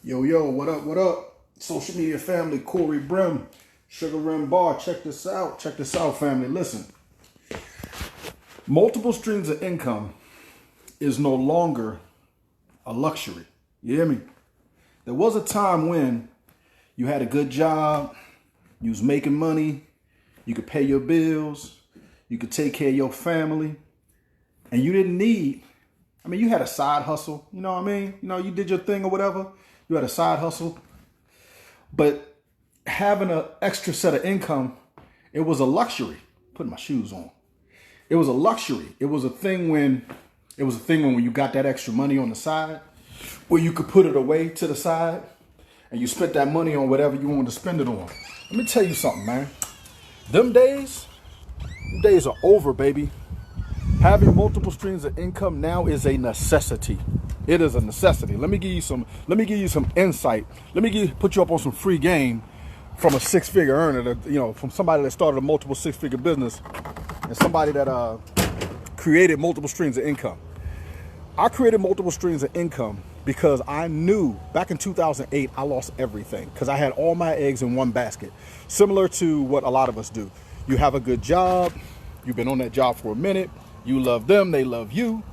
Yo, what up, what up? Social media family, Corey Brim, Sugar Rim Bar, check this out, family. Listen, multiple streams of income is no longer a luxury. You hear me? There was a time when you had a good job, you was making money, you could pay your bills, you could take care of your family, and you didn't need, you had a side hustle, you know what I mean? You did your thing or whatever. You had a side hustle, but having an extra set of income, it was a luxury. Putting my shoes on. It was a luxury. It was a thing when you got that extra money on the side, where you could put it away to the side, and you spent that money on whatever you wanted to spend it on. Let me tell you something, man. Them days are over, baby. Having multiple streams of income now is a necessity. It is a necessity. Let me give you some insight. Let me put you up on some free game from a six-figure earner, from somebody that started a multiple six-figure business and somebody that created multiple streams of income. I created multiple streams of income because I knew back in 2008, I lost everything because I had all my eggs in one basket. Similar to what a lot of us do. You have a good job. You've been on that job for a minute. You love them. They love you.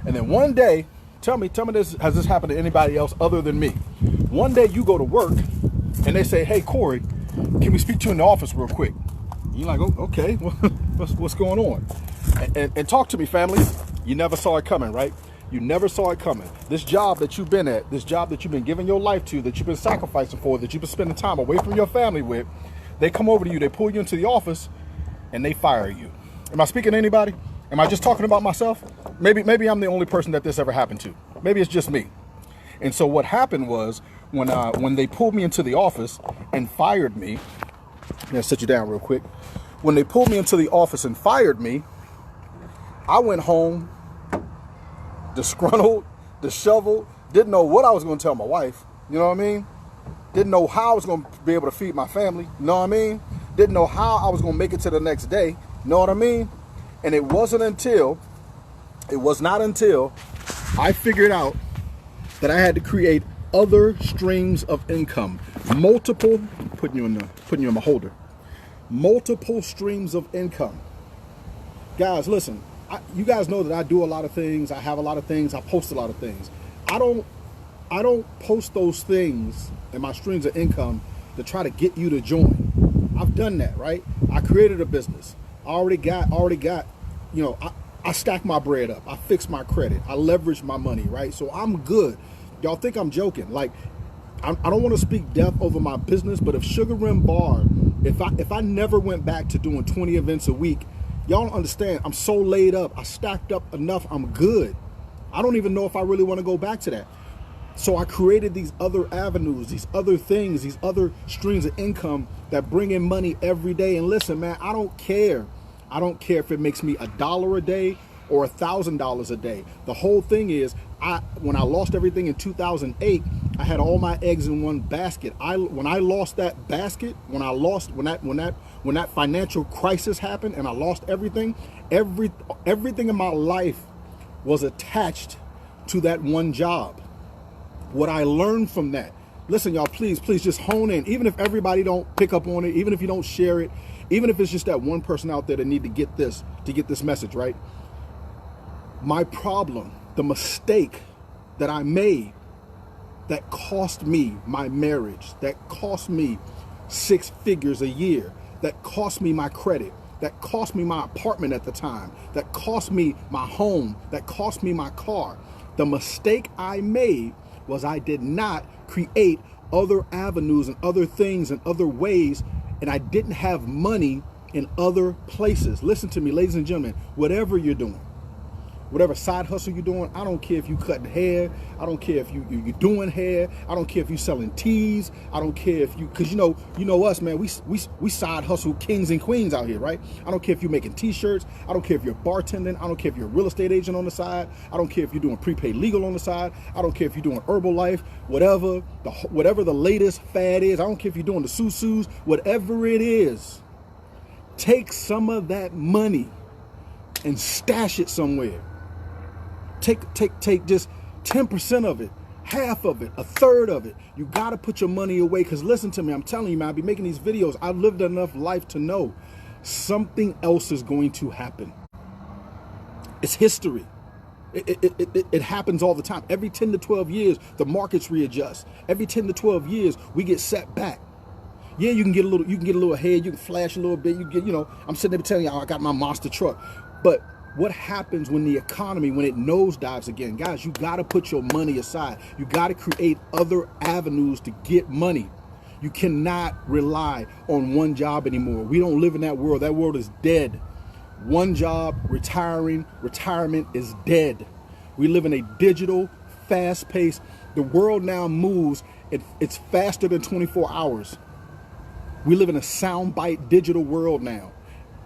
And then one day, tell me this, has this happened to anybody else other than me? One day you go to work and they say, hey, Corey, can we speak to you in the office real quick? And you're like, oh, okay, what's going on? And talk to me, family. You never saw it coming, right? You never saw it coming. This job that you've been at, this job that you've been giving your life to, that you've been sacrificing for, that you've been spending time away from your family with, they come over to you, they pull you into the office, and they fire you. Am I speaking to anybody? Am I just talking about myself? Maybe I'm the only person that this ever happened to. Maybe it's just me. And so what happened was when they pulled me into the office and fired me, I'm gonna sit you down real quick. When they pulled me into the office and fired me, I went home disgruntled, disheveled, didn't know what I was gonna tell my wife, you know what I mean? Didn't know how I was gonna be able to feed my family, you know what I mean? Didn't know how I was gonna make it to the next day, you know what I mean? And it was not until I figured out that I had to create other streams of income. Putting you in my holder. Multiple streams of income. Guys, listen, you guys know that I do a lot of things. I have a lot of things. I post a lot of things. I don't post those things in my streams of income to try to get you to join. I've done that, right? I created a business. I already got, I stack my bread up. I fix my credit. I leverage my money, right? So I'm good. Y'all think I'm joking. Like, I don't want to speak death over my business, but if Sugar Rim Bar, if I never went back to doing 20 events a week, y'all don't understand. I'm so laid up. I stacked up enough. I'm good. I don't even know if I really want to go back to that. So I created these other avenues, these other things, these other streams of income that bring in money every day. And listen, man, I don't care. I don't care if it makes me $1 a day or $1,000 a day. The whole thing is, when I lost everything in 2008, I had all my eggs in one basket. When I lost that basket, when that financial crisis happened and I lost everything, everything in my life was attached to that one job. What I learned from that. Listen, y'all, please just hone in. Even if everybody don't pick up on it, even if you don't share it, even if it's just that one person out there that need to get this message, right? My problem, the mistake that I made that cost me my marriage, that cost me 6 figures a year, that cost me my credit, that cost me my apartment at the time, that cost me my home, that cost me my car. The mistake I made was I did not create other avenues and other things and other ways, and I didn't have money in other places. Listen to me, ladies and gentlemen, whatever you're doing, whatever side hustle you're doing, I don't care if you cutting hair, I don't care if you're doing hair, I don't care if you selling teas, I don't care if you, because you know us, man, we side hustle kings and queens out here, right? I don't care if you're making t-shirts, I don't care if you're bartending, I don't care if you're a real estate agent on the side, I don't care if you're doing prepaid legal on the side, I don't care if you're doing Herbalife, whatever the latest fad is, I don't care if you're doing the susus, whatever it is, take some of that money and stash it somewhere. Take just 10% of it. half of it, a third of it. You got to put your money away, because listen to me, I'm telling you, man, I'll be making these videos. I've lived enough life to know something else is going to happen. It's history. It happens all the time. Every 10 to 12 years, the markets readjust. Every 10 to 12 years, we get set back. Yeah, you can get a little ahead, you can flash a little bit, I'm sitting there telling you, I got my monster truck. But what happens when the economy, when it nosedives again? Guys, you got to put your money aside. You got to create other avenues to get money. You cannot rely on one job anymore. We don't live in that world. That world is dead. One job, retirement is dead. We live in a digital, fast-paced, the world now moves, it's faster than 24 hours. We live in a soundbite digital world now.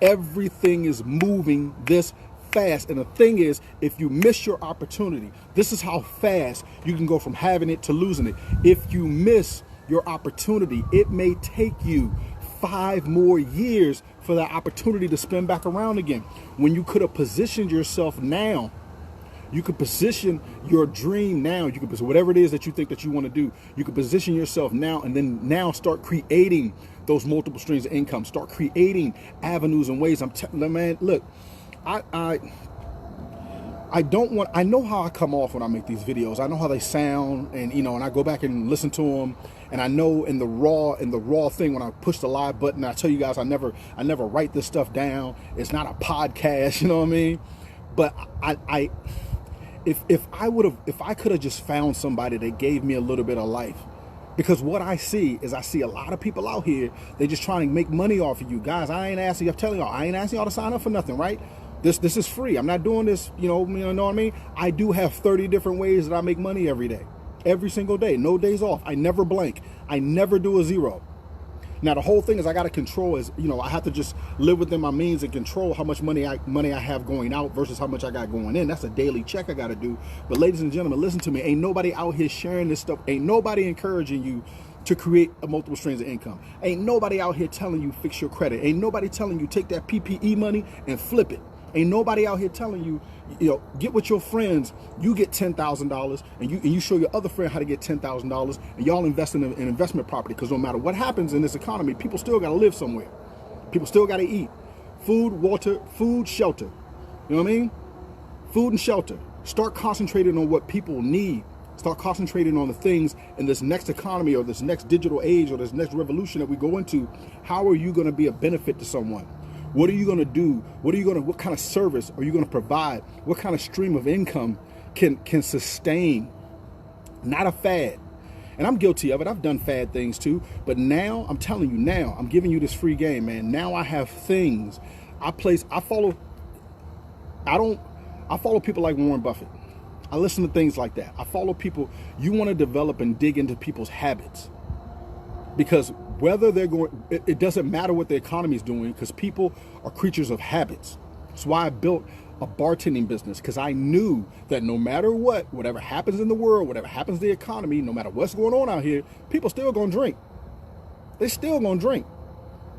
Everything is moving this fast. And the thing is, if you miss your opportunity, this is how fast you can go from having it to losing it. If you miss your opportunity, it may take you 5 more years for that opportunity to spin back around again. When you could have positioned yourself now, you could position your dream now. You could position whatever it is that you think that you want to do. You could position yourself now, and then now start creating those multiple streams of income. Start creating avenues and ways. Man, look, I know how I come off when I make these videos. I know how they sound, and and I go back and listen to them, and I know in the raw thing, when I push the live button, I tell you guys, I never write this stuff down. It's not a podcast, you know what I mean? But if I could have just found somebody that gave me a little bit of life, because what I see is, I see a lot of people out here, they just trying to make money off of you. Guys, I'm telling y'all, I ain't asking y'all to sign up for nothing, right? This is free. I'm not doing this, you know what I mean? I do have 30 different ways that I make money every day. Every single day, no days off. I never blank. I never do a zero. Now, the whole thing is, I got to control I have to just live within my means and control how much money I have going out versus how much I got going in. That's a daily check I got to do. But ladies and gentlemen, listen to me. Ain't nobody out here sharing this stuff. Ain't nobody encouraging you to create a multiple streams of income. Ain't nobody out here telling you fix your credit. Ain't nobody telling you take that PPE money and flip it. Ain't nobody out here telling you, get with your friends, you get $10,000, and you show your other friend how to get $10,000, and y'all invest in an investment property. Because no matter what happens in this economy, people still got to live somewhere. People still got to eat. Food, water, food, shelter. You know what I mean? Food and shelter. Start concentrating on what people need. Start concentrating on the things in this next economy, or this next digital age, or this next revolution that we go into. How are you going to be a benefit to someone? What are you going to do? What kind of service are you going to provide? What kind of stream of income can sustain? Not a fad. And I'm guilty of it. I've done fad things too. But now, I'm telling you, now I'm giving you this free game, man. Now I have things. I follow people like Warren Buffett. I listen to things like that. I follow people. You want to develop and dig into people's habits. Because whether they're going, it doesn't matter what the economy is doing, because people are creatures of habits. That's why I built a bartending business, because I knew that no matter whatever happens in the world, whatever happens to the economy, no matter what's going on out here, people still gonna drink. They still gonna drink.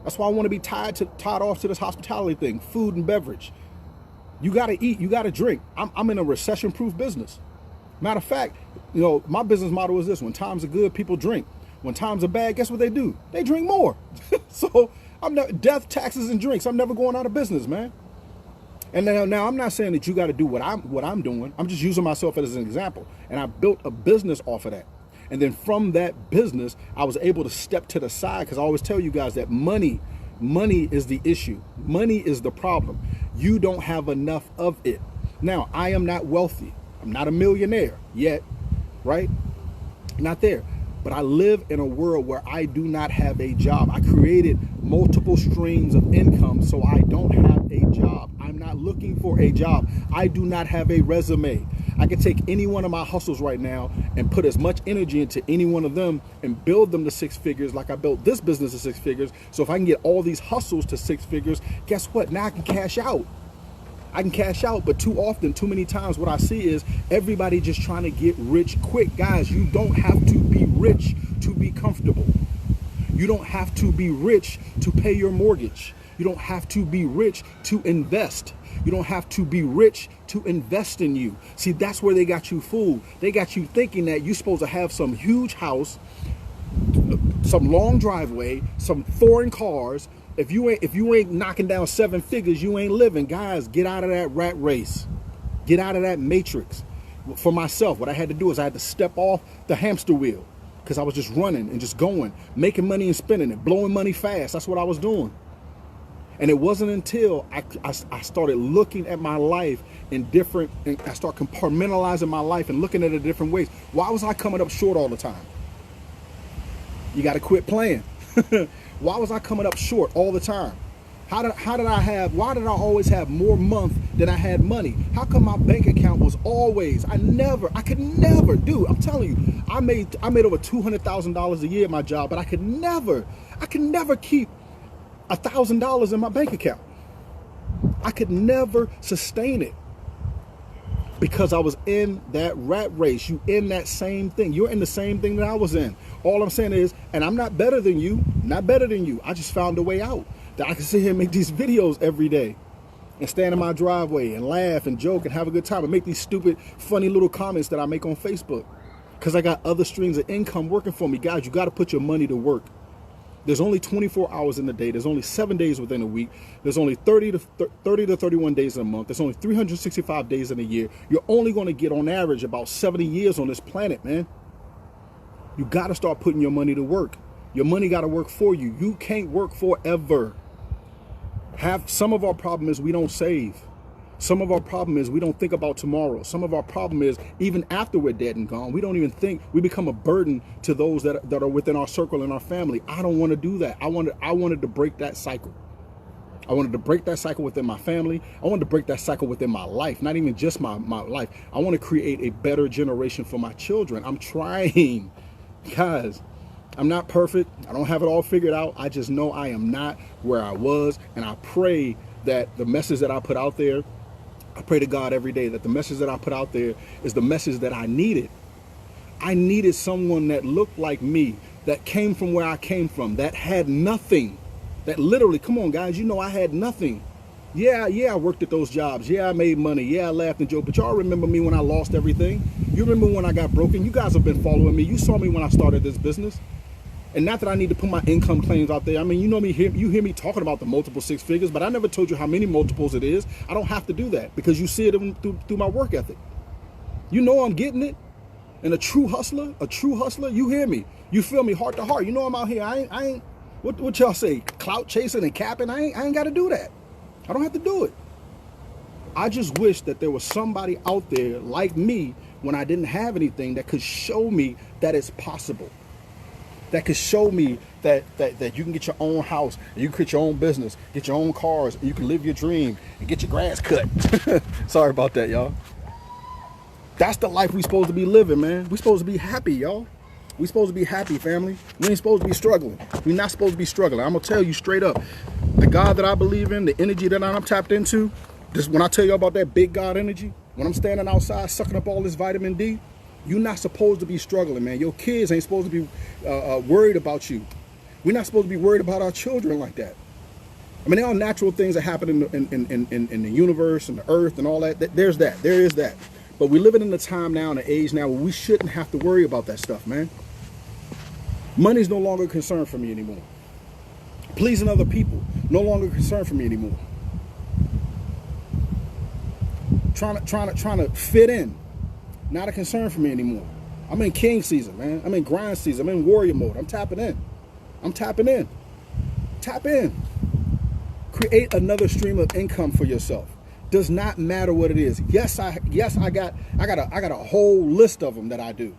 That's why I want to be tied off to this hospitality thing, food and beverage. You gotta eat, you gotta drink. I'm in a recession-proof business. Matter of fact, my business model is this: when times are good, people drink. When times are bad, guess what they do? They drink more. So death, taxes, and drinks. I'm never going out of business, man. And now I'm not saying that you got to do what I'm doing. I'm just using myself as an example. And I built a business off of that. And then from that business, I was able to step to the side, because I always tell you guys that money is the issue. Money is the problem. You don't have enough of it. Now, I am not wealthy. I'm not a millionaire yet, right? Not there. But I live in a world where I do not have a job. I created multiple streams of income, so I don't have a job. I'm not looking for a job. I do not have a resume. I can take any one of my hustles right now and put as much energy into any one of them and build them to 6 figures, like I built this business to 6 figures. So if I can get all these hustles to 6 figures, guess what? Now I can cash out. But too often, too many times, what I see is everybody just trying to get rich quick. Guys, you don't have to be rich to be comfortable. You don't have to be rich to pay your mortgage. You don't have to be rich to invest. You don't have to be rich to invest in you. See, that's where they got you fooled. They got you thinking that you're supposed to have some huge house, some long driveway, some foreign cars. If you ain't knocking down 7 figures, you ain't living. Guys, get out of that rat race. Get out of that matrix. For myself, what I had to do is I had to step off the hamster wheel, because I was just running and just going, making money and spending it, blowing money fast. That's what I was doing. And it wasn't until I started looking at my life and I started compartmentalizing my life and looking at it different ways. Why was I coming up short all the time? You got to quit playing. Why was I coming up short all the time? Why did I always have more month than I had money? How come my bank account was always, I could never do, I'm telling you, I made over $200,000 a year at my job, but I could never keep $1,000 in my bank account. I could never sustain it because I was in that rat race. You in that same thing. You're in the same thing that I was in. All I'm saying is, and I'm not better than you, I just found a way out that I can sit here and make these videos every day and stand in my driveway and laugh and joke and have a good time and make these stupid, funny little comments that I make on Facebook because I got other streams of income working for me. Guys, you got to put your money to work. There's only 24 hours in the day. There's only 7 days within a week. There's only 30 to 31 days in a month. There's only 365 days in a year. You're only going to get on average about 70 years on this planet, man. You got to start putting your money to work. Your money got to work for you. You can't work forever. Some of our problem is we don't save. Some of our problem is we don't think about tomorrow. Some of our problem is even after we're dead and gone, we don't even think. We become a burden to those that are within our circle and our family. I don't want to do that. I wanted to break that cycle. I wanted to break that cycle within my family. I wanted to break that cycle within my life, not even just my life. I want to create a better generation for my children. I'm trying. Guys, I'm not perfect. I don't have it all figured out. I just know I am not where I was. And I pray that the message that I put out there, I pray to God every day that the message that I put out there is the message that I needed. I needed someone that looked like me, that came from where I came from, that had nothing, that literally, come on guys, you know I had nothing. Yeah, I worked at those jobs. Yeah, I made money. Yeah, I laughed and joked. But y'all remember me when I lost everything? You remember when I got broken? You guys have been following me. You saw me when I started this business. And not that I need to put my income claims out there. I mean, you know me, you hear me talking about the multiple 6 figures, but I never told you how many multiples it is. I don't have to do that because you see it through my work ethic. You know I'm getting it. And a true hustler, you hear me. You feel me heart to heart. You know I'm out here. I ain't what y'all say, clout chasing and capping. I ain't got to do that. I don't have to do it. I just wish that there was somebody out there like me when I didn't have anything that could show me that it's possible. That could show me that you can get your own house, and you can create your own business, get your own cars, and you can live your dream and get your grass cut. Sorry about that, y'all. That's the life we supposed to be living, man. We supposed to be happy, y'all. We supposed to be happy, family. We ain't supposed to be struggling. We're not supposed to be struggling. I'm gonna tell you straight up, the God that I believe in, the energy that I'm tapped into, this, when I tell you about that big God energy, when I'm standing outside sucking up all this vitamin D, you're not supposed to be struggling, man. Your kids ain't supposed to be worried about you. We're not supposed to be worried about our children like that. I mean, there are natural things that happen in the universe and the earth and all that. There is that. But we're living in a time now, in an age now, where we shouldn't have to worry about that stuff, man. Money's no longer a concern for me anymore. Pleasing other people, no longer a concern for me anymore. Trying to fit in, not a concern for me anymore. I'm in king season, man. I'm in grind season. I'm in warrior mode. I'm tapping in. Tap in. Create another stream of income for yourself. Does not matter what it is. Yes, I got a whole list of them that I do.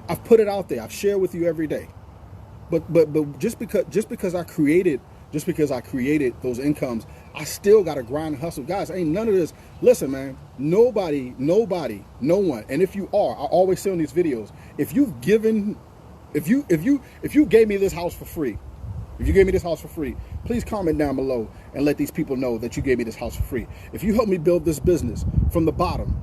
I've put it out there. I've shared with you every day. But just because I created those incomes, I still got to grind and hustle. Guys, ain't none of this. Listen, man, nobody, no one. And if you are, I always say on these videos, if you gave me this house for free, please comment down below and let these people know that you gave me this house for free. If you help me build this business from the bottom,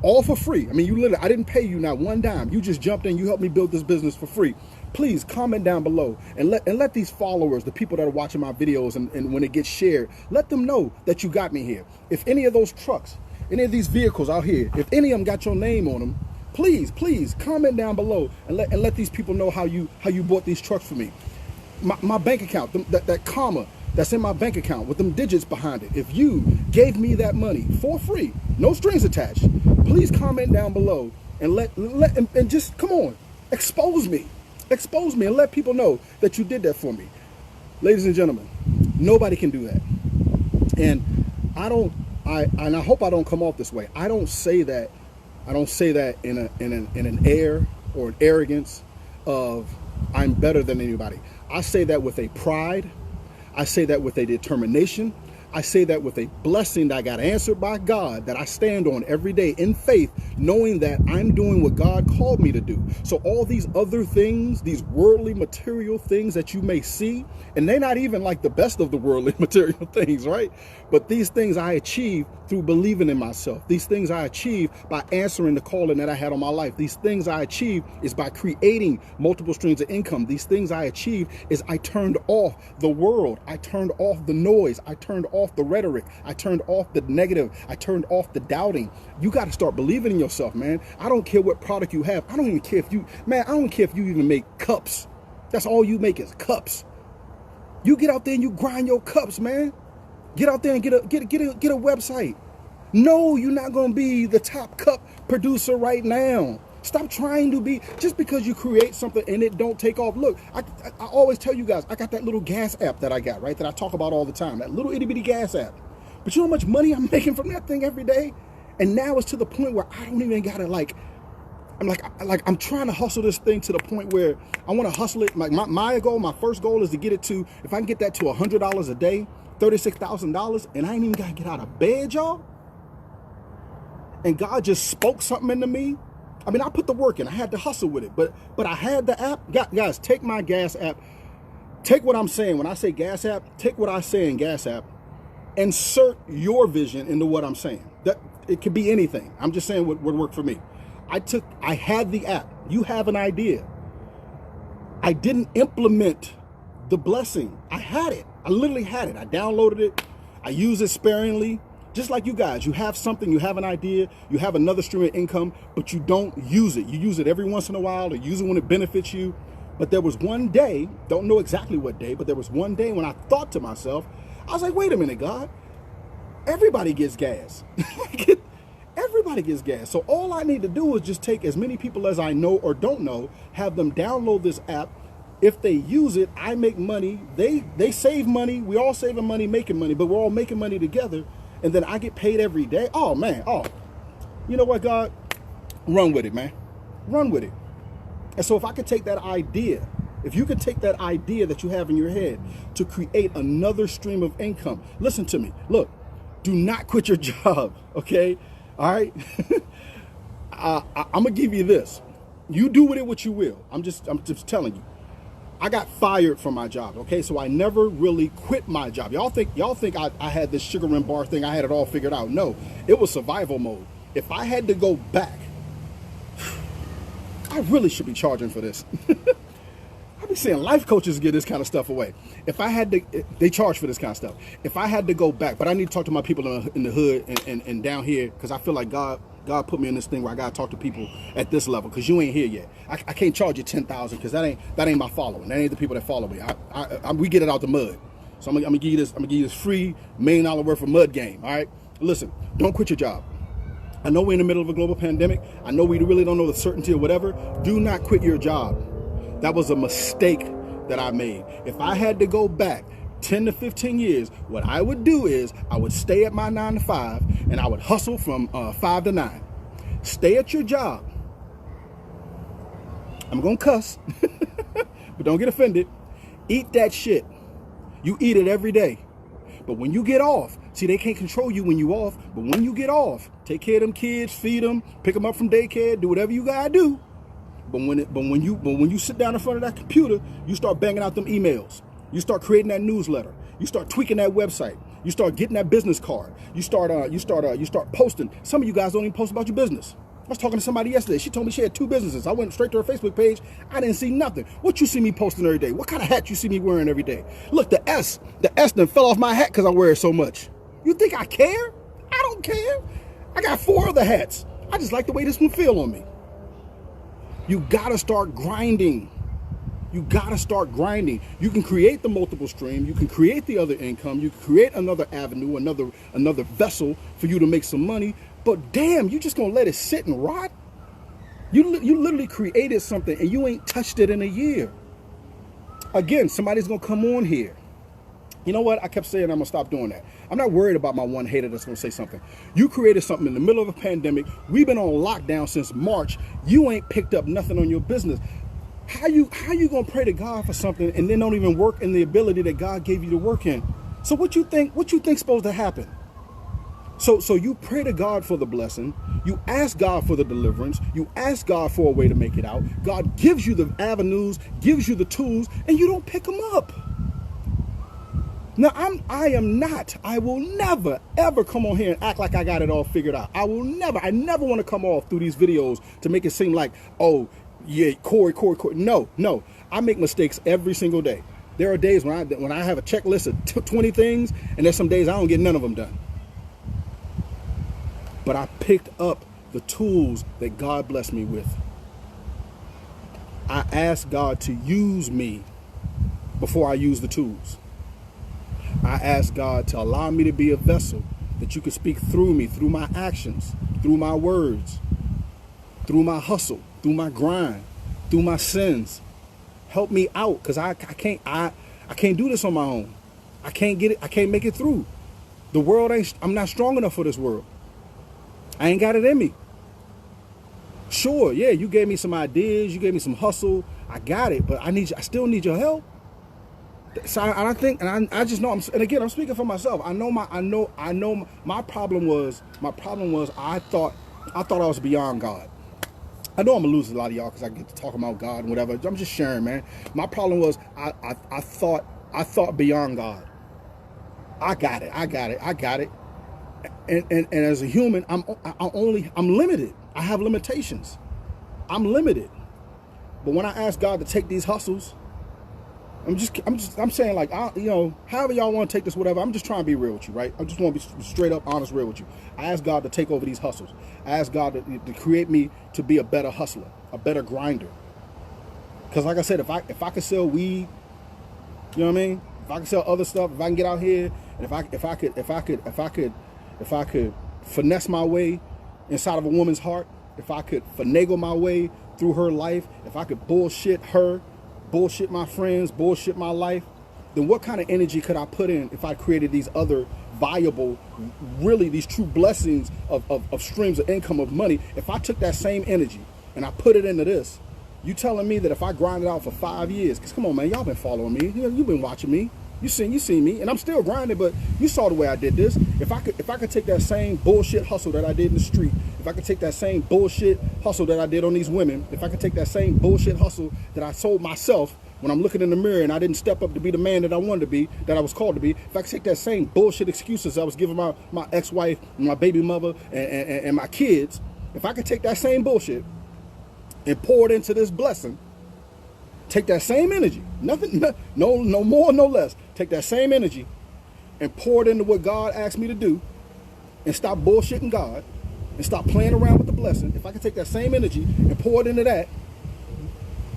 all for free. I mean, you literally, I didn't pay you not one dime. You just jumped in, you helped me build this business for free. Please comment down below and let these followers, the people that are watching my videos, and when it gets shared, let them know that you got me here. If any of those trucks, any of these vehicles out here, if any of them got your name on them, please comment down below and let these people know how you bought these trucks for me. My bank account, that comma that's in my bank account with them digits behind it. If you gave me that money for free, no strings attached, please comment down below and and just come on, expose me and let people know that you did that for me. Ladies and gentlemen, nobody can do that. And I hope I don't come off this way. I don't say that in an air or an arrogance of I'm better than anybody. I say that with a pride. I say that with a determination. I say that with a blessing that I got answered by God, that I stand on every day in faith, knowing that I'm doing what God called me to do. So all these other things, these worldly material things that you may see, and they're not even like the best of the worldly material things, right? But these things I achieve through believing in myself. These things I achieve by answering the calling that I had on my life. These things I achieve is by creating multiple streams of income. These things I achieve is I turned off the world. I turned off the noise. I turned off the rhetoric. I turned off the negative. I turned off the doubting. You got to start believing in yourself, man. I don't care what product you have. I don't even care if you, man, I don't care if you even make cups. That's all you make is cups. You get out there and you grind your cups, man. Get out there and get a website. No, you're not going to be the top cup producer right now. Stop trying to be, just because you create something and it don't take off. Look, I always tell you guys, I got that little gas app that I got, right? That I talk about all the time, that little itty bitty gas app. But you know how much money I'm making from that thing every day? And now it's to the point where I don't even got to I'm trying to hustle this thing to the point where I want to hustle it. Like my first goal is to get it to, if I can get that to $100 a day, $36,000, and I ain't even got to get out of bed, y'all. And God just spoke something into me. I mean, I put the work in. I had to hustle with it, but I had the app. Guys, take my gas app. Take what I'm saying. When I say gas app, take what I say in gas app. Insert your vision into what I'm saying. That it could be anything. I'm just saying what would work for me. I had the app. You have an idea. I didn't implement the blessing. I had it. I literally had it. I downloaded it. I use it sparingly. Just like you guys, you have something, you have an idea, you have another stream of income, but you don't use it. You use it every once in a while, or use it when it benefits you. But there was one day, don't know exactly what day, but there was one day when I thought to myself, I was like, wait a minute, God, everybody gets gas. Everybody gets gas. So all I need to do is just take as many people as I know or don't know, have them download this app. If they use it, I make money. They save money. We all saving money, making money, but we're all making money together. And then I get paid every day. Oh, man. Oh, you know what, God? Run with it, man. Run with it. And so if I could take that idea, if you could take that idea that you have in your head to create another stream of income, listen to me. Look, do not quit your job, okay? All right? I'm going to give you this. You do with it what you will. I'm just telling you. I got fired from my job, okay? So I never really quit my job. Y'all think I had this sugar and bar thing, I had it all figured out. No, it was survival mode. If I had to go back, I really should be charging for this. I be seeing life coaches get this kind of stuff away. If I had to, they charge for this kind of stuff. If I had to go back, but I need to talk to my people in the hood and down here, because I feel like God put me in this thing where I gotta talk to people at this level, because you ain't here yet. I can't charge you 10,000 because that ain't my following. That ain't the people that follow me. We get it out the mud. So I'm gonna give you this free $1 million worth of mud game. All right. Listen, don't quit your job. I know we're in the middle of a global pandemic. I know we really don't know the certainty or whatever. Do not quit your job. That was a mistake that I made. If I had to go back 10 to 15 years, what I would do is I would stay at my 9 to 5 and I would hustle from 5 to 9. Stay at your job. I'm going to cuss, but don't get offended. Eat that shit. You eat it every day. But when you get off, see, they can't control you when you off, but when you get off, take care of them kids, feed them, pick them up from daycare, do whatever you got to do. But when you sit down in front of that computer, you start banging out them emails. You start creating that newsletter. You start tweaking that website. You start getting that business card. You start posting. Some of you guys don't even post about your business. I was talking to somebody yesterday. She told me she had 2 businesses. I went straight to her Facebook page. I didn't see nothing. What you see me posting every day? What kind of hat you see me wearing every day? Look, the S done fell off my hat because I wear it so much. You think I care? I don't care. I got 4 other hats. I just like the way this one feel on me. You gotta start grinding. You gotta start grinding. You can create the multiple stream. You can create the other income. You can create another avenue, another vessel for you to make some money. But damn, you just gonna let it sit and rot? You literally created something and you ain't touched it in a year. Again, somebody's gonna come on here. You know what? I kept saying I'm gonna stop doing that. I'm not worried about my one hater that's gonna say something. You created something in the middle of a pandemic. We've been on lockdown since March. You ain't picked up nothing on your business. How you gonna pray to God for something and then don't even work in the ability that God gave you to work in? So what you think supposed to happen? So you pray to God for the blessing, you ask God for the deliverance, you ask God for a way to make it out. God gives you the avenues, gives you the tools, and you don't pick them up. Now I will never ever come on here and act like I got it all figured out. I never want to come off through these videos to make it seem like, oh yeah, Corey. No, I make mistakes every single day. There are days when I have a checklist of 20 things, and there's some days I don't get none of them done. But I picked up the tools that God blessed me with. I asked God to use me before I use the tools. I asked God to allow me to be a vessel that you could speak through me, through my actions, through my words, through my hustle, through my grind, through my sins. Help me out, because I can't do this on my own. I can't get it. I can't make it through. The world I'm not strong enough for this world. I ain't got it in me. Sure, yeah, you gave me some ideas, you gave me some hustle. I got it, but I still need your help. So I just know, and again, I'm speaking for myself. I know my problem was I thought I was beyond God. I know I'm gonna lose a lot of y'all because I get to talk about God and whatever. I'm just sharing, man. My problem was I thought beyond God. I got it. And as a human, I'm limited. I have limitations. I'm limited. But when I ask God to take these hustles, I'm saying, like, however y'all want to take this, whatever. I'm just trying to be real with you, right? I just want to be straight up, honest, real with you. I ask God to take over these hustles. I ask God to create me to be a better hustler, a better grinder. Because, like I said, if I could sell weed, you know what I mean? If I could sell other stuff, if I can get out here, and if I could finesse my way inside of a woman's heart, if I could finagle my way through her life, if I could bullshit her, bullshit my friends, bullshit my life, then what kind of energy could I put in if I created these other viable, really these true blessings of streams of income, of money? If I took that same energy and I put it into this, you telling me that if I grind it out for 5 years, because come on, man, y'all been following me, you've been watching me, you seen me, and I'm still grinding, but you saw the way I did this. If I could take that same bullshit hustle that I did in the street, if I could take that same bullshit hustle that I did on these women, if I could take that same bullshit hustle that I sold myself when I'm looking in the mirror and I didn't step up to be the man that I wanted to be, that I was called to be, if I could take that same bullshit excuses I was giving my ex-wife, my baby mother, and my kids, if I could take that same bullshit and pour it into this blessing, take that same energy, no more, no less. Take that same energy and pour it into what God asked me to do, and stop bullshitting God and stop playing around with the blessing. If I could take that same energy and pour it into that,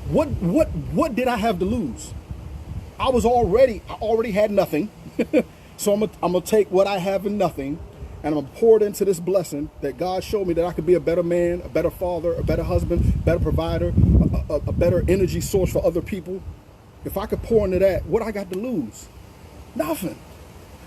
what did I have to lose? I already had nothing. So I'm gonna take what I have in nothing, and I'm gonna pour it into this blessing that God showed me, that I could be a better man, a better father, a better husband, better provider, a better energy source for other people. If I could pour into that, what I got to lose? Nothing.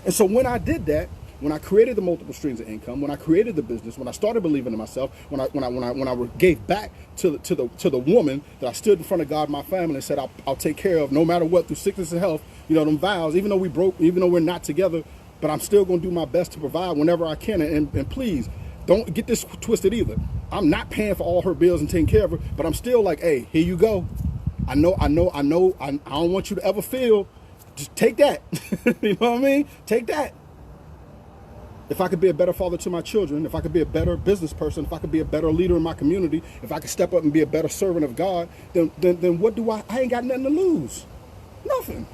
And so when I did that, when I created the multiple streams of income, when I created the business, when I started believing in myself, when I gave back to the woman that I stood in front of God, my family, and said I'll take care of no matter what, through sickness and health, them vows, even though we broke, even though we're not together, but I'm still going to do my best to provide whenever I can. And please, don't get this twisted either. I'm not paying for all her bills and taking care of her, but I'm still like, hey, here you go. I don't want you to ever feel, just take that. You know what I mean? Take that. If I could be a better father to my children, if I could be a better business person, if I could be a better leader in my community, if I could step up and be a better servant of God, then what do I ain't got nothing to lose. Nothing.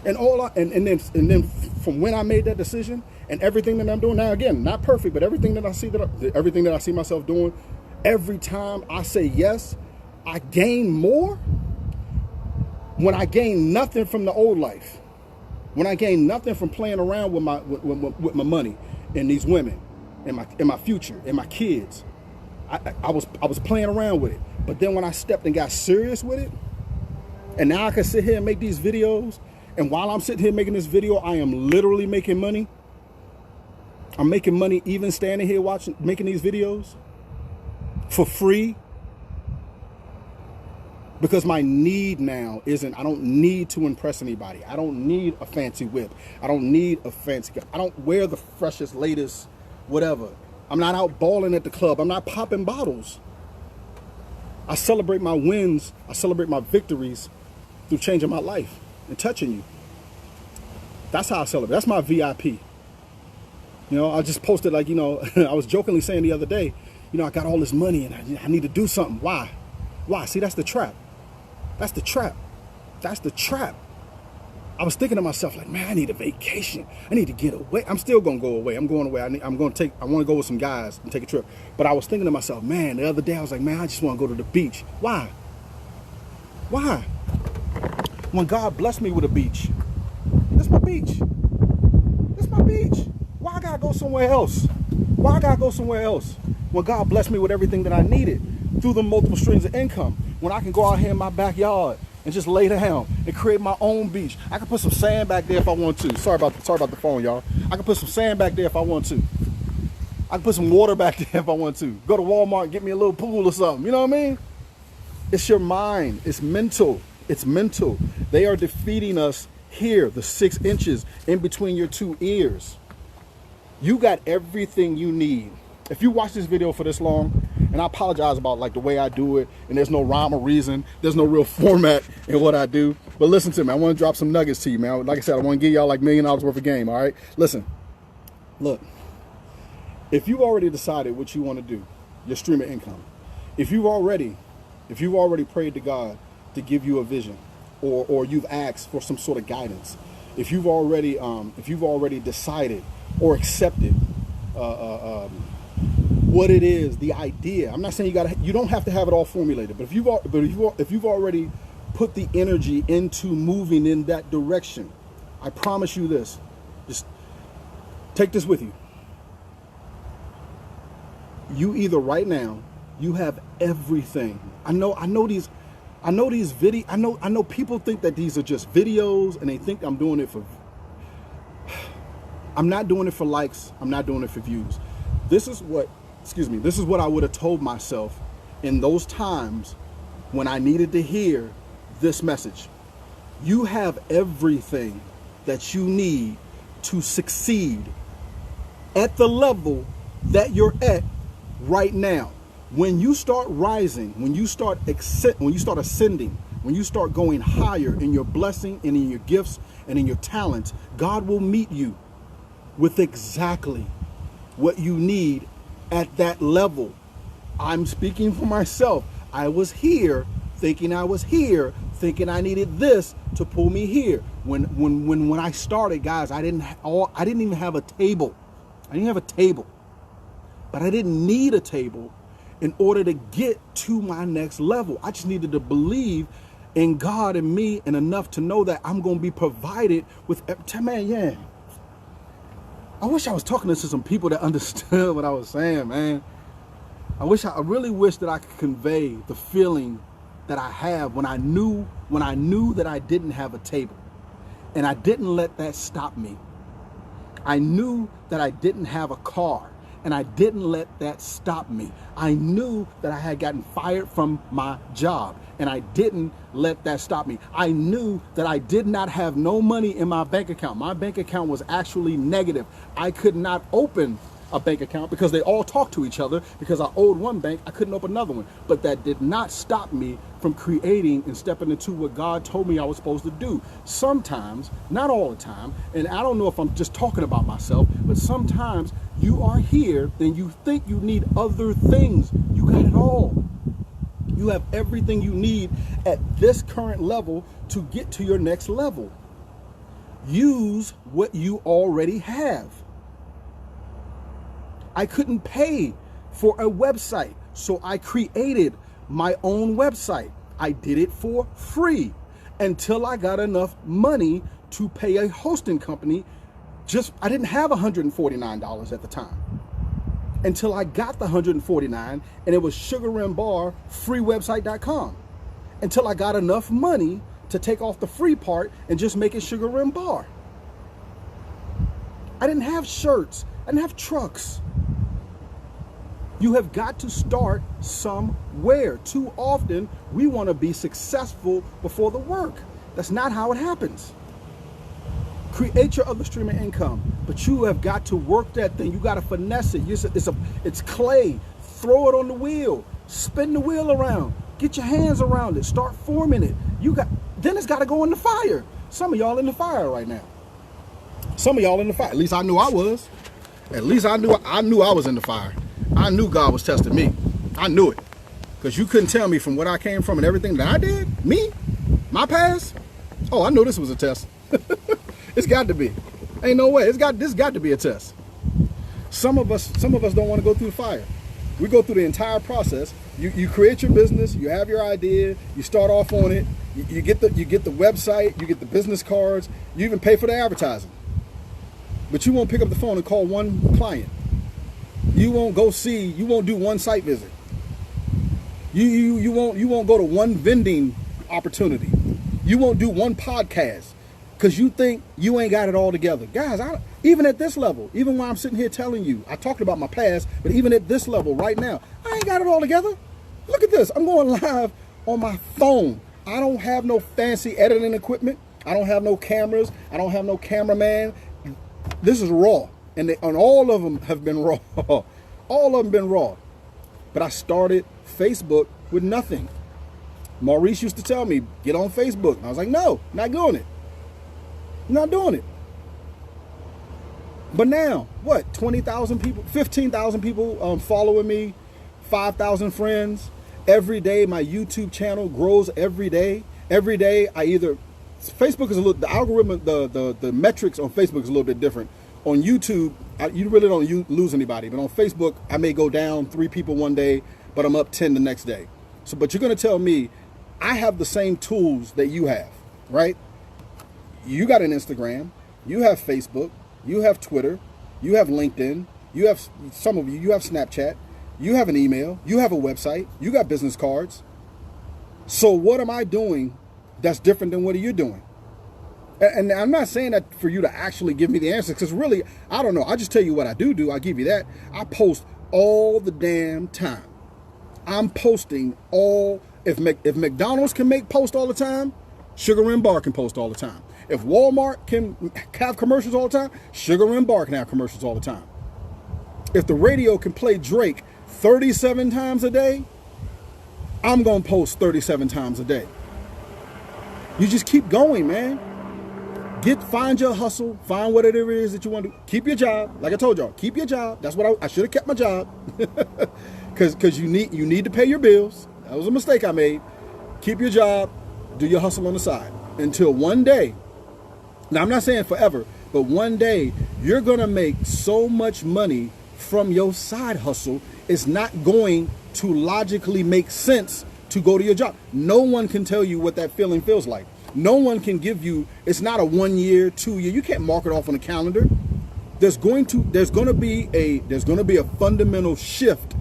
And then from when I made that decision and everything that I'm doing now, again, not perfect, but everything that I see myself doing, every time I say yes, I gain more when I gain nothing from the old life. When I gain nothing from playing around with my money and these women and my future and my kids. I was playing around with it. But then when I stepped and got serious with it, and now I can sit here and make these videos, and while I'm sitting here making this video, I am literally making money. I'm making money even standing here making these videos for free. Because my need now isn't, I don't need to impress anybody. I don't need a fancy whip. I don't need a fancy car. I don't wear the freshest, latest, whatever. I'm not out balling at the club. I'm not popping bottles. I celebrate my wins. I celebrate my victories through changing my life and touching you. That's how I celebrate. That's my VIP. You know, I just posted like, you know, I was jokingly saying the other day, you know, I got all this money and I need to do something. Why? Why? See, that's the trap. That's the trap. That's the trap. I was thinking to myself, like, man, I need a vacation. I need to get away. I'm still going to go away. I'm going away. I want to go with some guys and take a trip. But I was thinking to myself, man, the other day I was like, man, I just want to go to the beach. Why? Why? When God blessed me with a beach, that's my beach. That's my beach. Why I got to go somewhere else? Why I got to go somewhere else? When God blessed me with everything that I needed through the multiple streams of income. When I can go out here in my backyard and just lay down and create my own beach. I can put some sand back there if I want to. Sorry about the phone, y'all. I can put some sand back there if I want to. I can put some water back there if I want to. Go to Walmart and get me a little pool or something. You know what I mean? It's your mind. It's mental. It's mental. They are defeating us here, the 6 inches in between your 2 ears. You got everything you need. If you watch this video for this long, and I apologize about like the way I do it, and there's no rhyme or reason, there's no real format in what I do, but listen to me, I want to drop some nuggets to you, man. Like I said, I want to give y'all like $1 million worth of game, all right? Listen, look, if you've already decided what you want to do, your stream of income, if you've already prayed to God to give you a vision, or you've asked for some sort of guidance, if you've already decided or accepted what it is, the idea. I'm not saying you don't have to have it all formulated, but if you've already put the energy into moving in that direction, I promise you this. Just take this with you. You either right now, you have everything. I know people think that these are just videos and they think I'm doing it for, I'm not doing it for likes. I'm not doing it for views. This is what I would have told myself in those times when I needed to hear this message. You have everything that you need to succeed at the level that you're at right now. When you start rising, when you start ascending, when you start going higher in your blessing and in your gifts and in your talents, God will meet you with exactly what you need at that level. I'm speaking for myself. I was here thinking I needed this to pull me here. When I started, guys, I didn't even have a table. I didn't have a table. But I didn't need a table in order to get to my next level. I just needed to believe in God and me and enough to know that I'm going to be provided with, man, yeah. I wish I was talking to some people that understood what I was saying, man. I really wish that I could convey the feeling that I have when I knew that I didn't have a table. And I didn't let that stop me. I knew that I didn't have a car, and I didn't let that stop me. I knew that I had gotten fired from my job, and I didn't let that stop me. I knew that I did not have no money in my bank account. My bank account was actually negative. I could not open a bank account because they all talk to each other. Because I owed one bank, I couldn't open another one. But that did not stop me from creating and stepping into what God told me I was supposed to do. Sometimes, not all the time, and I don't know if I'm just talking about myself, but sometimes you are here and you think you need other things. You got it all. You have everything you need at this current level to get to your next level. Use what you already have. I couldn't pay for a website, so I created my own website. I did it for free until I got enough money to pay a hosting company. I didn't have $149 at the time. Until I got the $149, and it was sugarandbarfreewebsite.com. Until I got enough money to take off the free part and just make it Sugar and Bar. I didn't have shirts. I didn't have trucks. You have got to start somewhere. Too often, we want to be successful before the work. That's not how it happens. Create your other stream of income, but you have got to work that thing. You got to finesse it. It's clay. Throw it on the wheel. Spin the wheel around. Get your hands around it. Start forming it. Then it's got to go in the fire. Some of y'all in the fire right now. Some of y'all in the fire. At least I knew I was. At least I knew I was in the fire. I knew God was testing me. I knew it. Because you couldn't tell me from what I came from and everything that I did. Me? My past? Oh, I knew this was a test. It's got to be. Ain't no way. This got to be a test. Some of us don't want to go through the fire. We go through the entire process. You create your business. You have your idea. You start off on it. You get the website. You get the business cards. You even pay for the advertising. But you won't pick up the phone and call one client. You won't go see. You won't do one site visit. You won't go to one vending opportunity. You won't do one podcast. Because you think you ain't got it all together. Guys, even at this level, even when I'm sitting here telling you, I talked about my past, but even at this level right now, I ain't got it all together. Look at this. I'm going live on my phone. I don't have no fancy editing equipment. I don't have no cameras. I don't have no cameraman. This is raw. And all of them have been raw. All of them been raw. But I started Facebook with nothing. Maurice used to tell me, get on Facebook. And I was like, no, not doing it. Not doing it. But now, what? 20,000 people, 15,000 people following me, 5,000 friends. Every day, my YouTube channel grows every day. Every day, Facebook is the algorithm, the metrics on Facebook is a little bit different. On YouTube, you really don't lose anybody. But on Facebook, I may go down 3 people one day, but I'm up 10 the next day. But you're going to tell me, I have the same tools that you have, right? You got an Instagram, you have Facebook, you have Twitter, you have LinkedIn, you have Snapchat, you have an email, you have a website, you got business cards. So what am I doing that's different than what are you doing? And I'm not saying that for you to actually give me the answer, because really, I don't know. I just tell you what I do. I give you that. I post all the damn time. I'm posting all. If McDonald's can make post all the time, Sugar and Bar can post all the time. If Walmart can have commercials all the time, Sugar and Bar can have commercials all the time. If the radio can play Drake 37 times a day, I'm going to post 37 times a day. You just keep going, man. Find your hustle, find whatever it is that you want to do. Keep your job. Like I told y'all, keep your job. That's what I should have kept my job. Because you need to pay your bills. That was a mistake I made. Keep your job, do your hustle on the side. Until one day, now I'm not saying forever, but one day you're going to make so much money from your side hustle, it's not going to logically make sense to go to your job. No one can tell you what that feeling feels like. No one can give you, it's not a 1 year, 2 year, you can't mark it off on a calendar. There's going to be a fundamental shift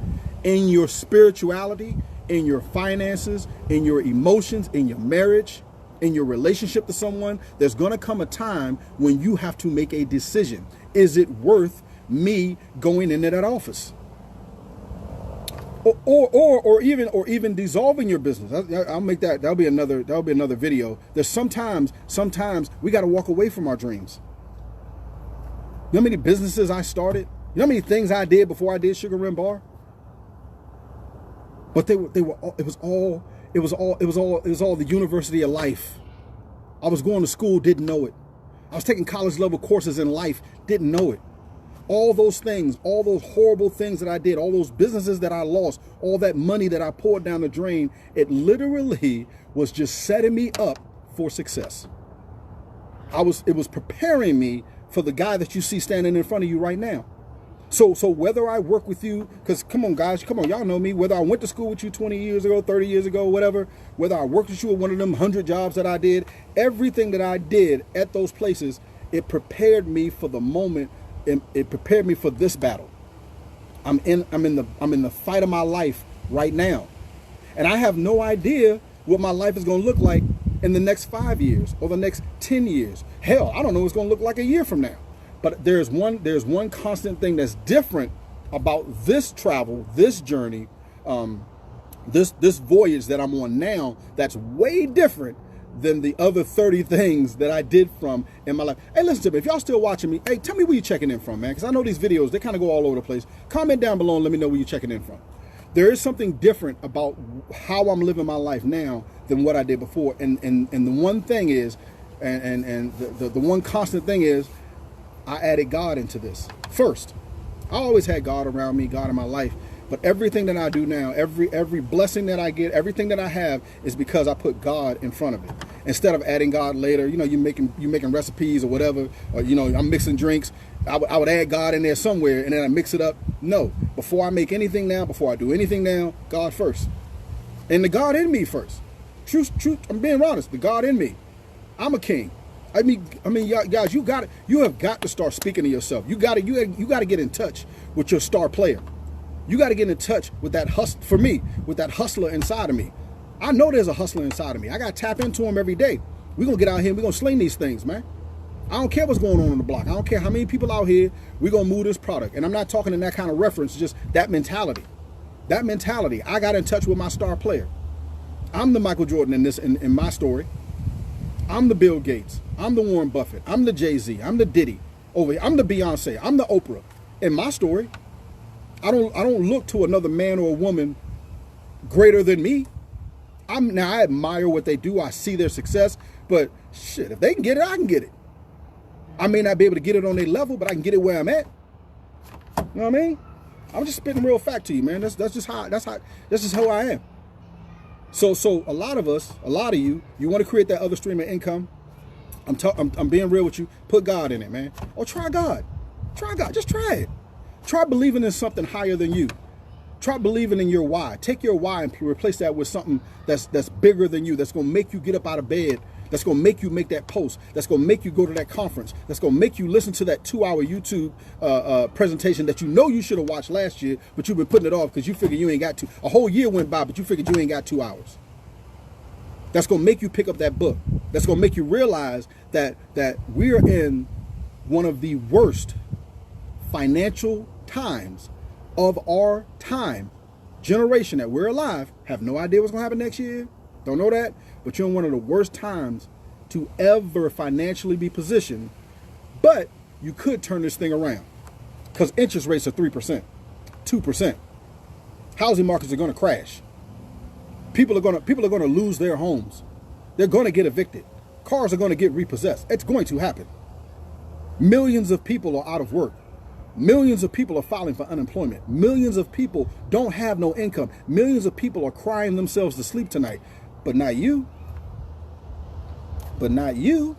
in your spirituality, in your finances, in your emotions, in your marriage, in your relationship to someone. There's going to come a time when you have to make a decision. Is it worth me going into that office? Or even dissolving your business. I'll make that. That'll be another video. There's sometimes we got to walk away from our dreams. You know how many businesses I started? You know how many things I did before I did Sugar and Bar? But it It was all the university of life. I was going to school, didn't know it. I was taking college level courses in life, didn't know it. All those things, all those horrible things that I did, all those businesses that I lost, all that money that I poured down the drain, it literally was just setting me up for success. It was preparing me for the guy that you see standing in front of you right now. So whether I work with you, because come on guys, come on, y'all know me, whether I went to school with you 20 years ago, 30 years ago, whatever, whether I worked with you at one of them 100 jobs that I did, everything that I did at those places, it prepared me for the moment. It prepared me for this battle. I'm in the fight of my life right now. And I have no idea what my life is going to look like in the next 5 years or the next 10 years. Hell, I don't know what it's going to look like a year from now. But there's one constant thing that's different about this travel, this journey, this voyage that I'm on now, that's way different than the other 30 things that I did from in my life. Hey, listen to me. If y'all still watching me, hey, tell me where you're checking in from, man. Because I know these videos, they kind of go all over the place. Comment down below and let me know where you're checking in from. There is something different about how I'm living my life now than what I did before. And the one thing is, the one constant thing is, I added God into this first. I always had God around me, God in my life. But everything that I do now, every blessing that I get, everything that I have is because I put God in front of it. Instead of adding God later, you know, you making recipes or whatever, or you know, I'm mixing drinks. I would add God in there somewhere and then I mix it up. No, before I make anything now, before I do anything now, God first. And the God in me first. Truth, I'm being honest, the God in me. I'm a king. I mean, guys, you have got to start speaking to yourself. You got to get in touch with your star player. You got to get in touch with that with that hustler inside of me. I know there's a hustler inside of me. I got to tap into him every day. We're going to get out here and we're going to sling these things, man. I don't care what's going on the block. I don't care how many people out here. We're going to move this product. And I'm not talking in that kind of reference, just that mentality. That mentality. I got in touch with my star player. I'm the Michael Jordan in my story. I'm the Bill Gates. I'm the Warren Buffett. I'm the Jay-Z. I'm the Diddy. Over here. I'm the Beyonce. I'm the Oprah. In my story, I don't look to another man or a woman greater than me. I admire what they do. I see their success. But shit, if they can get it, I can get it. I may not be able to get it on their level, but I can get it where I'm at. You know what I mean? I'm just spitting real fact to you, man. That's just who I am. So a lot of us, a lot of you want to create that other stream of income. I'm being real with you. Put God in it, man. Or try God. Try God. Just try it. Try believing in something higher than you. Try believing in your why. Take your why and replace that with something that's bigger than you. That's going to make you get up out of bed. That's going to make you make that post. That's going to make you go to that conference. That's going to make you listen to that 2-hour YouTube presentation that you know you should have watched last year, but you've been putting it off because you figure you ain't got to. A whole year went by, but you figured you ain't got 2 hours. That's going to make you pick up that book. That's going to make you realize that we're in one of the worst financial times of our time. Generation that we're alive, have no idea what's going to happen next year. Don't know that. But you're in one of the worst times to ever financially be positioned. But you could turn this thing around because interest rates are 3%, 2%. Housing markets are going to crash. People are going to lose their homes. They're going to get evicted. Cars are going to get repossessed. It's going to happen. Millions of people are out of work. Millions of people are filing for unemployment. Millions of people don't have no income. Millions of people are crying themselves to sleep tonight. But not you. But not you,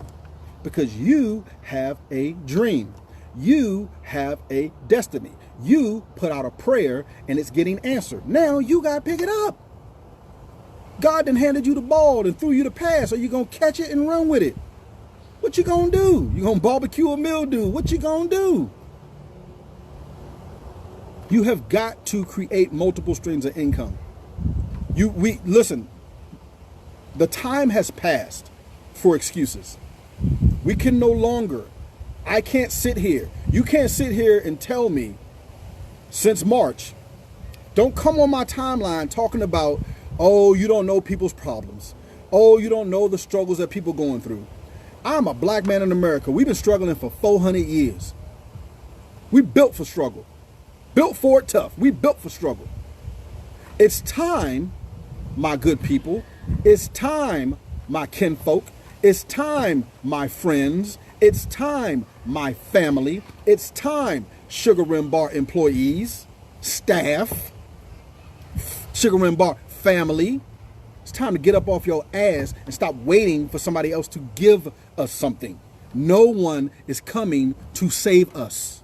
because you have a dream. You have a destiny. You put out a prayer and it's getting answered. Now you got to pick it up. God done handed you the ball and threw you the pass. Are you going to catch it and run with it? What you going to do? You going to barbecue a mildew? What you going to do? You have got to create multiple streams of income. Listen, the time has passed for excuses. We can no longer, I can't sit here. You can't sit here and tell me since March, don't come on my timeline talking about, oh, you don't know people's problems. Oh, you don't know the struggles that people going through. I'm a black man in America. We've been struggling for 400 years. We built for struggle. Built for it tough. We built for struggle. It's time my good people. It's time, my kinfolk. It's time, my friends. It's time, my family. It's time, Sugar Rim Bar employees, staff, Sugar Rim Bar family. It's time to get up off your ass and stop waiting for somebody else to give us something. No one is coming to save us.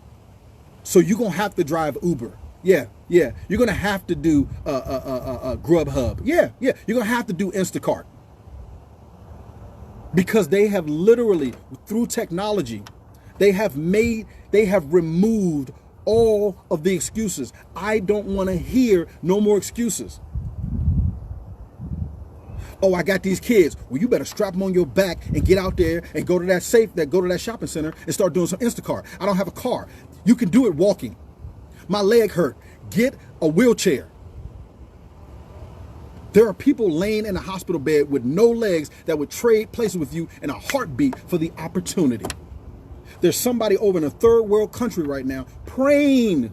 So you're going to have to drive Uber. Yeah. You're going to have to do Grubhub. Yeah. You're going to have to do Instacart. Because they have literally, through technology, they have removed all of the excuses. I don't want to hear no more excuses. Oh, I got these kids. Well, you better strap them on your back and get out there and go to that shopping center and start doing some Instacart. I don't have a car. You can do it walking. My leg hurt. Get a wheelchair. There are people laying in a hospital bed with no legs that would trade places with you in a heartbeat for the opportunity. There's somebody over in a third world country right now praying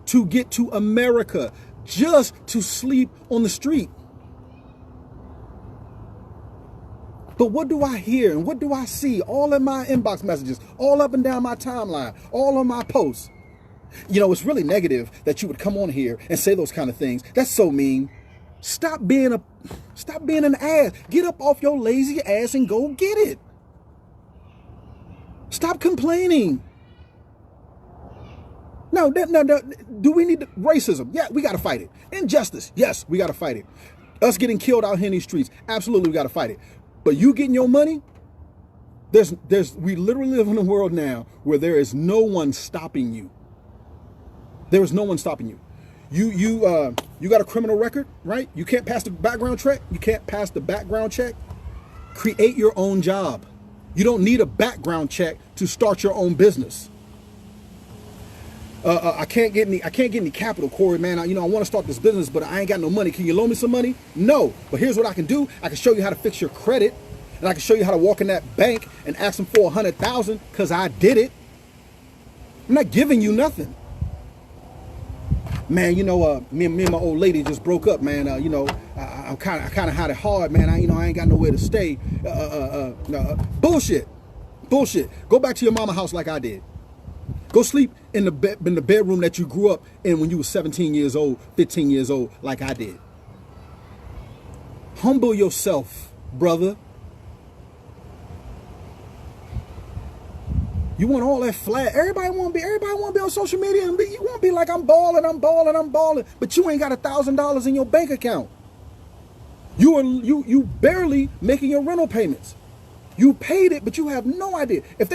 to get to America just to sleep on the street. But what do I hear and what do I see all in my inbox messages, all up and down my timeline, all on my posts? You know, it's really negative that you would come on here and say those kind of things. That's so mean. Stop being an ass. Get up off your lazy ass and go get it. Stop complaining. No, do we need racism? Yeah, we got to fight it. Injustice. Yes, we got to fight it. Us getting killed out here in these streets. Absolutely, we got to fight it. But you getting your money? We literally live in a world now where there is no one stopping you. There is no one stopping you. You got a criminal record, right? You can't pass the background check. You can't pass the background check. Create your own job. You don't need a background check to start your own business. I can't get any capital, Corey, man. I want to start this business, but I ain't got no money. Can you loan me some money? No. But here's what I can do. I can show you how to fix your credit, and I can show you how to walk in that bank and ask them for $100,000 because I did it. I'm not giving you nothing. Man, me and my old lady just broke up, man. I kind of had it hard, man. I ain't got nowhere to stay. Bullshit. Go back to your mama house like I did. Go sleep in the bedroom that you grew up in when you were 17 years old, 15 years old, like I did. Humble yourself, brother. You want all that flat. Everybody want to be on social media and you want to be like, I'm balling, but you ain't got $1,000 in your bank account. You barely making your rental payments. You paid it, but you have no idea. If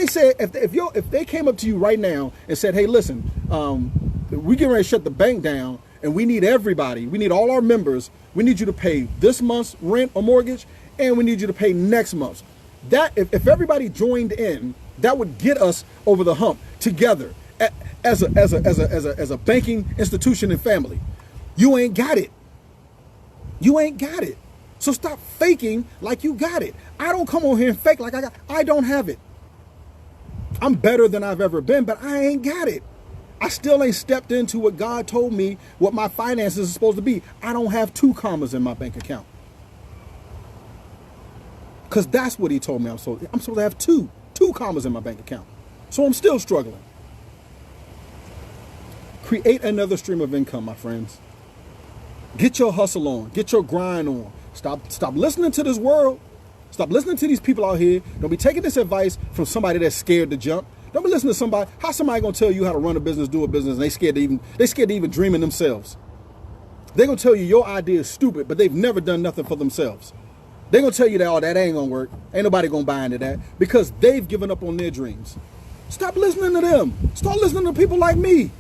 they came up to you right now and said, hey, listen, we getting ready to shut the bank down and we need everybody. We need all our members. We need you to pay this month's rent or mortgage, and we need you to pay next month's. That if everybody joined in, that would get us over the hump together as a banking institution and family. You ain't got it. So stop faking like you got it. I don't come on here and fake like I don't have it. I'm better than I've ever been, but I ain't got it. I still ain't stepped into what God told me what my finances are supposed to be. I don't have 2 commas in my bank account. Because that's what he told me I'm supposed to have 2 commas in my bank account. So I'm still struggling. Create another stream of income, my friends. Get your hustle on. Get your grind on. Stop listening to this world. Stop listening to these people out here. Don't be taking this advice from somebody that's scared to jump. Don't be listening to somebody. How somebody gonna tell you how to run a business, do a business, and they scared to even dream in themselves. They're gonna tell you your idea is stupid, but they've never done nothing for themselves. They're gonna tell you that, oh, that ain't gonna work. Ain't nobody gonna buy into that because they've given up on their dreams. Stop listening to them. Start listening to people like me.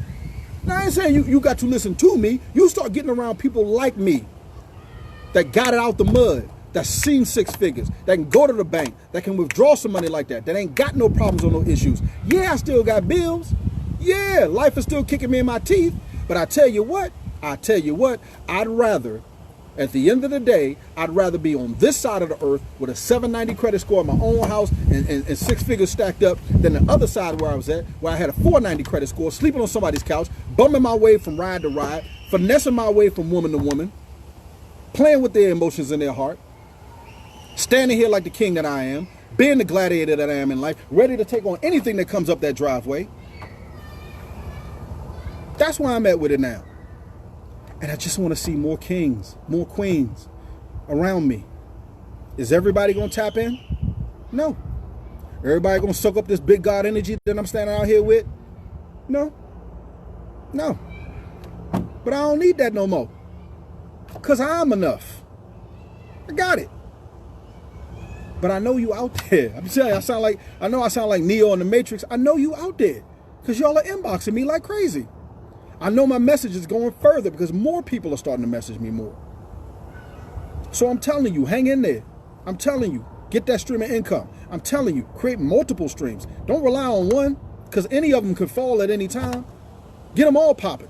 Now, I ain't saying you got to listen to me. You start getting around people like me that got it out the mud, that's seen 6 figures, that can go to the bank, that can withdraw some money like that ain't got no problems or no issues. Yeah, I still got bills. Yeah, life is still kicking me in my teeth. But I tell you what, I'd rather, at the end of the day, I'd rather be on this side of the earth with a 790 credit score in my own house and 6 figures stacked up than the other side where I was at, where I had a 490 credit score, sleeping on somebody's couch, bumming my way from ride to ride, finessing my way from woman to woman. playing with their emotions in their heart, standing here like the king that I am, being the gladiator that I am in life, ready to take on anything that comes up that driveway. That's where I'm at with it now. And I just want to see more kings, more queens around me. Is everybody going to tap in? No. Everybody going to suck up this big God energy that I'm standing out here with? No. No. But I don't need that no more. Because I'm enough. I got it. But I know you out there. I'm telling you, I know I sound like Neo in the Matrix. I know you out there. Because y'all are inboxing me like crazy. I know my message is going further because more people are starting to message me more. So I'm telling you, hang in there. I'm telling you, get that stream of income. I'm telling you, create multiple streams. Don't rely on one because any of them could fall at any time. Get them all popping.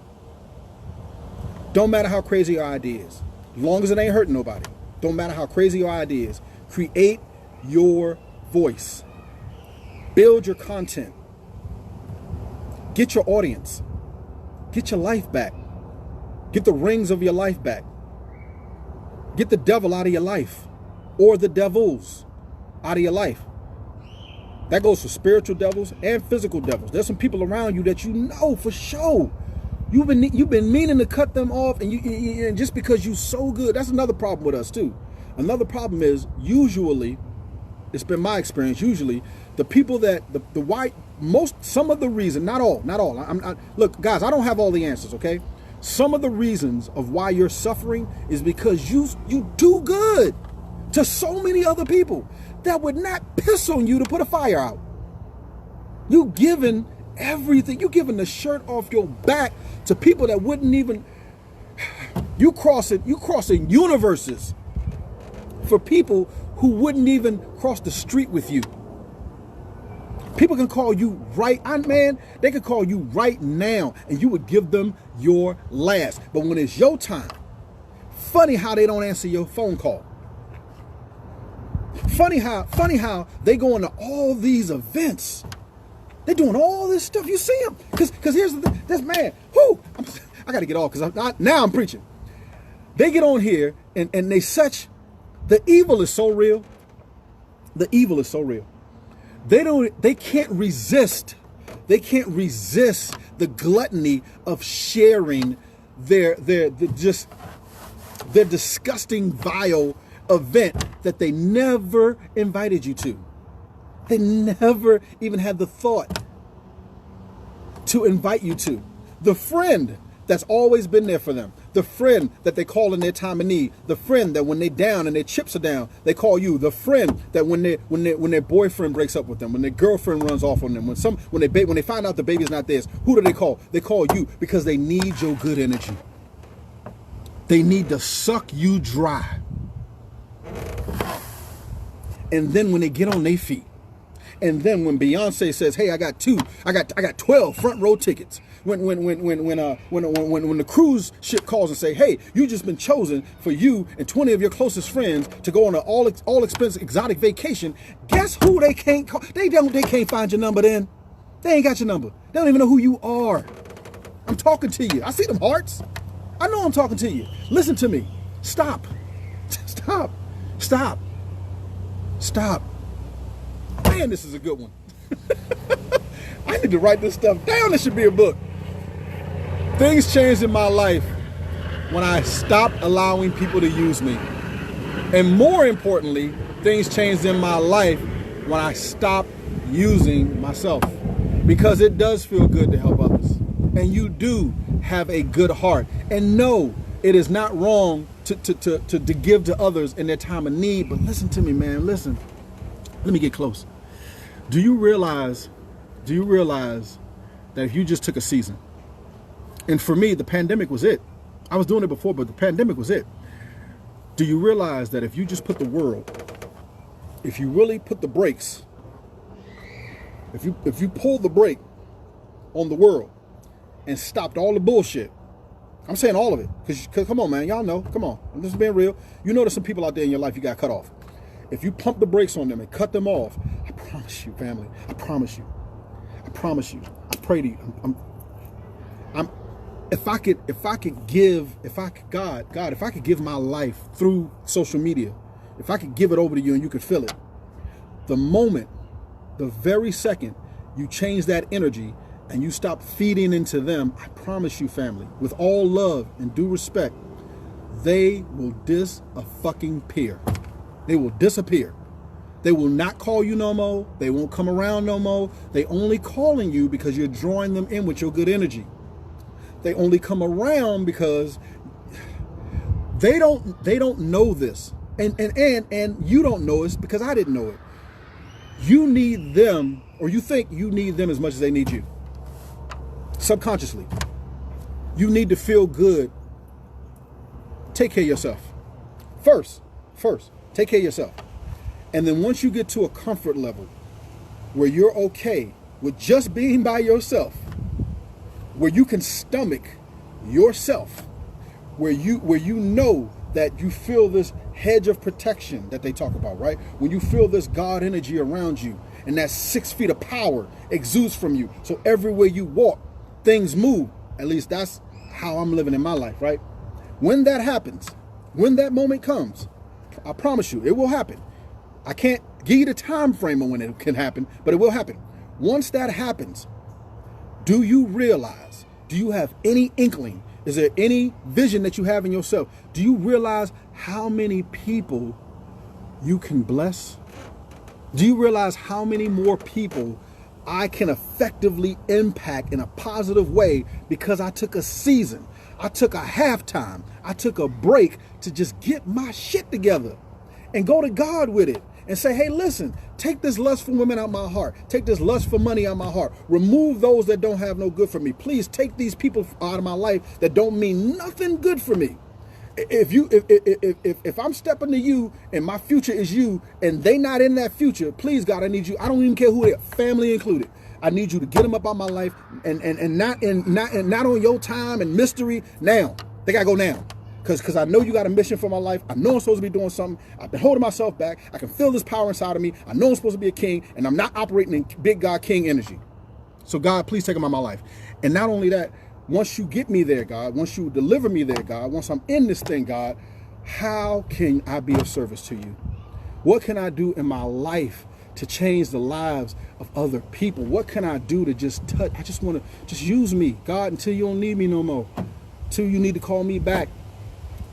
Don't matter how crazy your idea is. As long as it ain't hurting nobody. Don't matter how crazy your idea is. Create your voice. Build your content. Get your audience. Get your life back. Get the rings of your life back. Get the devil out of your life. Or the devils out of your life. That goes for spiritual devils and physical devils. There's some people around you that you know for sure. You've been meaning to cut them off, and just because you're so good. That's another problem with us too. Another problem is usually, it's been my experience, usually the people that the white some of the reason, not all. Look, guys, I don't have all the answers, okay? Some of the reasons of why you're suffering is because you do good to so many other people that would not piss on you to put a fire out. You giving everything. You giving the shirt off your back to people that wouldn't even. You crossing universes for people who wouldn't even cross the street with you. People can call you they could call you right now and you would give them your last. But when it's your time, funny how they don't answer your phone call. Funny how they go into all these events. They're doing all this stuff. You see them. Because here's the thing. This man, I got to get off because now I'm preaching. They get on here and the evil is so real. The evil is so real. They can't resist. They can't resist the gluttony of sharing their disgusting, vile event that they never invited you to. They never even had the thought to invite you to. The friend that's always been there for them. The friend that they call in their time of need. The friend that when they're down and their chips are down, they call you. The friend that when their boyfriend breaks up with them, when their girlfriend runs off on them, when they find out the baby's not theirs, who do they call? They call you because they need your good energy. They need to suck you dry. And then when they get on their feet, and then when Beyonce says, "Hey, I got 12 front row tickets." When the cruise ship calls and say, "Hey, you just been chosen for you and 20 of your closest friends to go on an all expense exotic vacation," guess who they can't call? They can't find your number then. They ain't got your number. They don't even know who you are. I'm talking to you. I see them hearts. I know I'm talking to you. Listen to me. Stop. Stop. Stop. Stop. Man, this is a good one. I need to write this stuff down. This should be a book. Things changed in my life when I stopped allowing people to use me. And more importantly, things changed in my life when I stopped using myself. Because it does feel good to help others. And you do have a good heart. And no, it is not wrong to give to others in their time of need. But listen to me, man. Listen. Let me get close. Do you realize that if you just took a season, and for me, the pandemic was it. I was doing it before, but the pandemic was it. Do you realize that if you just put the world, if you really put the brakes, if you pull the brake on the world and stopped all the bullshit, I'm saying all of it, because come on, man, y'all know, come on, I'm just being real. You know there's some people out there in your life you got cut off. If you pump the brakes on them and cut them off, I promise you, family, I promise you, I pray to you, if I could give my life through social media, if I could give it over to you and you could feel it, the very second you change that energy and you stop feeding into them, I promise you, family, with all love and due respect, they will disappear. They will disappear. They will not call you no more. They won't come around no more. They only calling you because you're drawing them in with your good energy. They only come around because they don't know this. And you don't know this because I didn't know it. You need them, or you think you need them as much as they need you. Subconsciously. You need to feel good. Take care of yourself. First, take care of yourself. And then once you get to a comfort level where you're okay with just being by yourself, where you can stomach yourself, where you know that you feel this hedge of protection that they talk about, right? When you feel this God energy around you and that 6 feet of power exudes from you. So everywhere you walk, things move. At least that's how I'm living in my life, right? When that happens, when that moment comes, I promise you, it will happen. I can't give you the time frame of when it can happen, but it will happen. Once that happens, do you realize, do you have any inkling? Is there any vision that you have in yourself? Do you realize how many people you can bless? Do you realize how many more people I can effectively impact in a positive way because I took a season, I took a halftime, I took a break to just get my shit together and go to God with it and say, hey, listen, take this lust for women out my heart. Take this lust for money out my heart. Remove those that don't have no good for me. Please take these people out of my life that don't mean nothing good for me. If I'm stepping to you and my future is you and they not in that future, please, God, I need you. I don't even care who they are, family included. I need you to get them up out my life and not on your time and mystery now. They gotta go now. Because I know you got a mission for my life. I know I'm supposed to be doing something. I've been holding myself back. I can feel this power inside of me. I know I'm supposed to be a king, and I'm not operating in big God king energy. So God, please take them out of my life. And not only that, once you get me there, God, once you deliver me there, God, once I'm in this thing, God, how can I be of service to you? What can I do in my life to change the lives of other people? What can I do to just touch? I just want to just use me, God, until you don't need me no more. Until you need to call me back.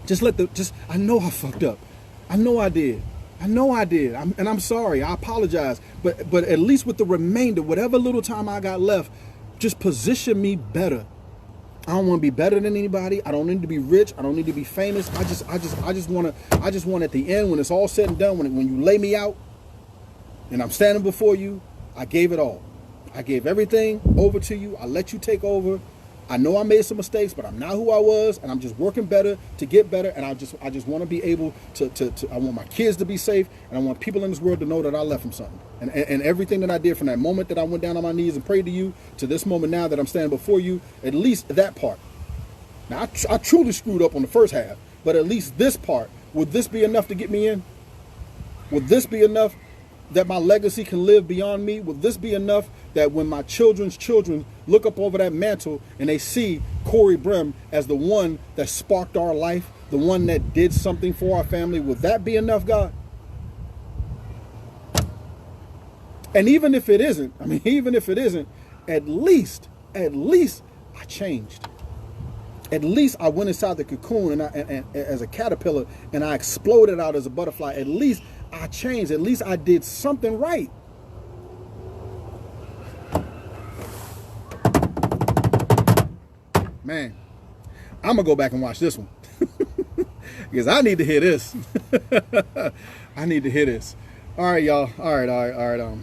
I know I fucked up. I know I did. And I'm sorry. I apologize. But at least with the remainder, whatever little time I got left, just position me better. I don't want to be better than anybody. I don't need to be rich. I don't need to be famous. I just want at the end, when it's all said and done, when you lay me out and I'm standing before you, I gave it all. I gave everything over to you. I let you take over. I know I made some mistakes, but I'm not who I was, and I'm just working better to get better. And I just want to be able to I want my kids to be safe, and I want people in this world to know that I left them something. And everything that I did from that moment that I went down on my knees and prayed to you to this moment now that I'm standing before you, at least that part. Now, I truly screwed up on the first half, but at least this part, would this be enough to get me in? Would this be enough that my legacy can live beyond me? Will this be enough that when my children's children look up over that mantle and they see Corey Brim as the one that sparked our life, the one that did something for our family, will that be enough, God? And even if it isn't, at least I changed. At least I went inside the cocoon and as a caterpillar and I exploded out as a butterfly. At least I changed. At least I did something right. Man, I'm going to go back and watch this one. Because I need to hear this. I need to hear this. All right, y'all. All right.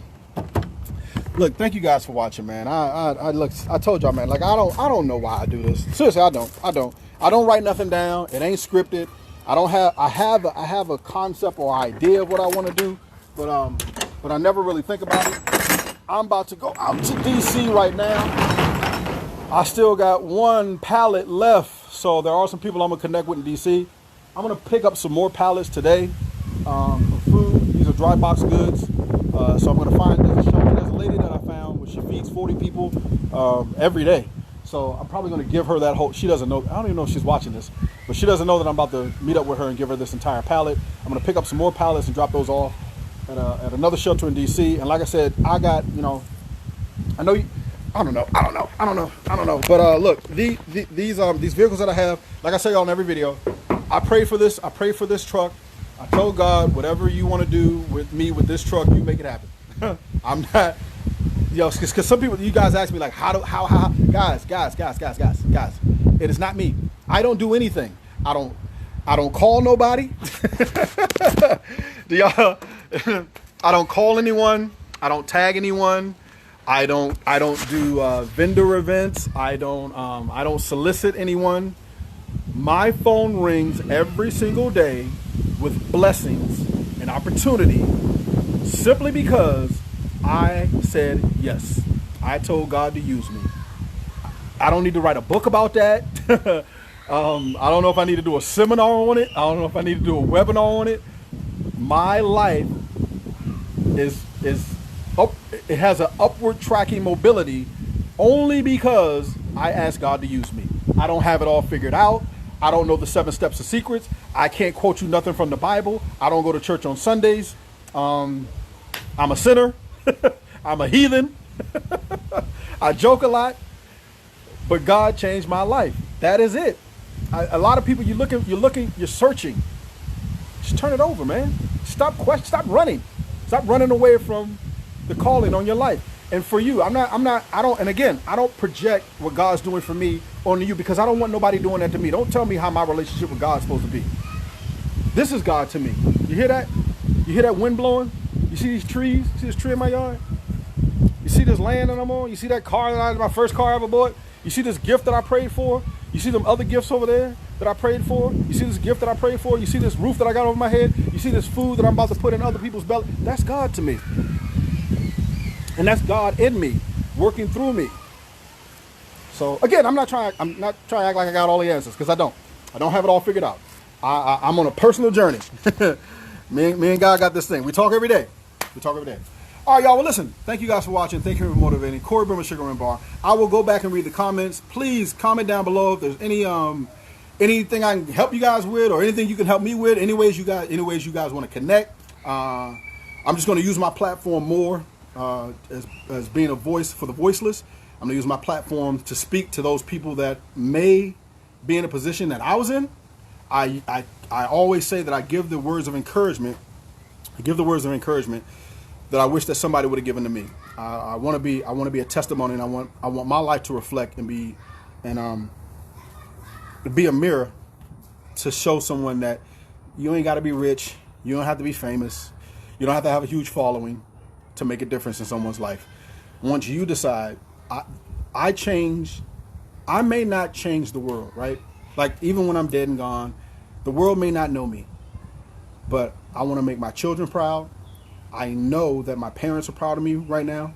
Look, thank you guys for watching, man. I told y'all, man, like I don't know why I do this. Seriously, I don't write nothing down. It ain't scripted. I have a concept or idea of what I want to do, but I never really think about it. I'm about to go out to DC right now. I still got one pallet left, so there are some people I'm gonna connect with in DC. I'm gonna pick up some more pallets today for food. These are dry box goods, so I'm gonna find there's a lady that I found, which she feeds 40 people every day. So I'm probably going to give her that whole, she doesn't know, I don't even know if she's watching this, but she doesn't know that I'm about to meet up with her and give her this entire pallet. I'm going to pick up some more pallets and drop those off at another shelter in DC. And like I said, I got, you know, I know, I don't know. But look, these vehicles that I have, like I say on every video, I pray for this. I pray for this truck. I told God, whatever you want to do with me with this truck, you make it happen. I'm not, you know, because some people, you guys ask me like, how, guys, it is not me. I don't do anything. I don't call nobody. Do y'all? I don't call anyone. I don't tag anyone. I don't do vendor events. I don't solicit anyone. My phone rings every single day with blessings and opportunity simply because I said yes. I told God to use me. I don't need to write a book about that. I don't know if I need to do a seminar on it. I don't know if I need to do a webinar on it. My life it has an upward tracking mobility only because I asked God to use me. I don't have it all figured out. I don't know the 7 steps of secrets. I can't quote you nothing from the Bible. I don't go to church on Sundays. I'm a sinner. I'm a heathen. I joke a lot, but God changed my life. That is it. A lot of people, you're searching. Just turn it over, man. Stop running. Stop running away from the calling on your life. And for you, I don't project what God's doing for me onto you because I don't want nobody doing that to me. Don't tell me how my relationship with God's supposed to be. This is God to me. You hear that? You hear that wind blowing? You see these trees? You see this tree in my yard? You see this land that I'm on? You see that car my first car I ever bought? You see this gift that I prayed for? You see them other gifts over there that I prayed for? You see this gift that I prayed for? You see this roof that I got over my head? You see this food that I'm about to put in other people's belly? That's God to me. And that's God in me, working through me. So again, I'm not trying to act like I got all the answers, because I don't have it all figured out. I'm on a personal journey. me and God got this thing. We talk every day. All right, y'all. Well, listen. Thank you guys for watching. Thank you for motivating. Corey Brimmer, Sugar and Bar. I will go back and read the comments. Please comment down below if there's anything I can help you guys with, or anything you can help me with. Any ways you guys want to connect. I'm just going to use my platform more as being a voice for the voiceless. I'm going to use my platform to speak to those people that may be in a position that I was in. I always say that I give the words of encouragement. That I wish that somebody would have given to me. I want to be a testimony, and I want my life to reflect and be a mirror to show someone that you ain't got to be rich, you don't have to be famous, you don't have to have a huge following to make a difference in someone's life. Once you decide, I may not change the world, right? Like, even when I'm dead and gone, the world may not know me, but I want to make my children proud. I know that my parents are proud of me right now.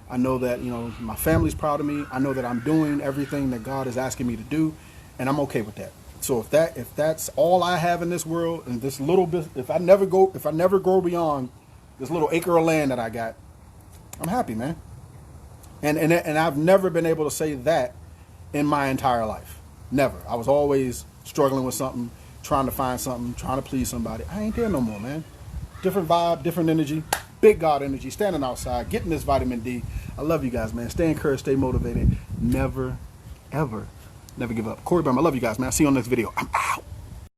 I know that, my family's proud of me. I know that I'm doing everything that God is asking me to do, and I'm okay with that. So if that's all I have in this world, and this little bit, if I never go beyond this little acre of land that I got, I'm happy, man. And I've never been able to say that in my entire life. Never. I was always struggling with something, trying to find something, trying to please somebody. I ain't there no more, man. Different vibe, different energy, big God energy, standing outside, getting this vitamin D. I love you guys, man. Stay encouraged, stay motivated. Never, ever, never give up. Corey Bum, I love you guys, man. I'll see you on the next video. I'm out.